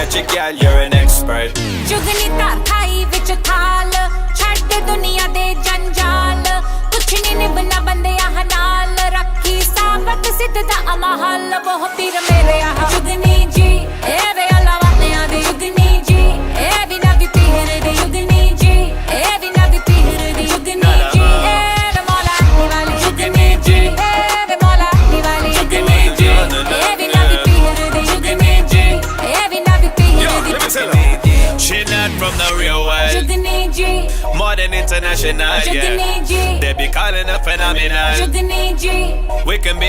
magic, girl, you're an expert. जुगनी तार खाई विच थाल छड्ड दुनिया दे जंजाल कुछ नहीं निभना बंदे आह नाल रखी साबत सिद्ध दा अमहल वो पीर मेरे आह जुगनी जी ए वे अलावाने आदे जुगनी जी ए भी ना भी पीर दे जुगनी जी ए भी ना भी पीर दे जुगनी जी ए वे मौला वाली जुगनी जी ए वे मौला वाली जुगनी जी ए भी ना भी पीर दे जुगनी जी ए भी ना भी पीर दे She not from the real world, जुगनी ji more than international, जुगनी yeah. Ji They be calling her phenomenal. जुगनी ji We can be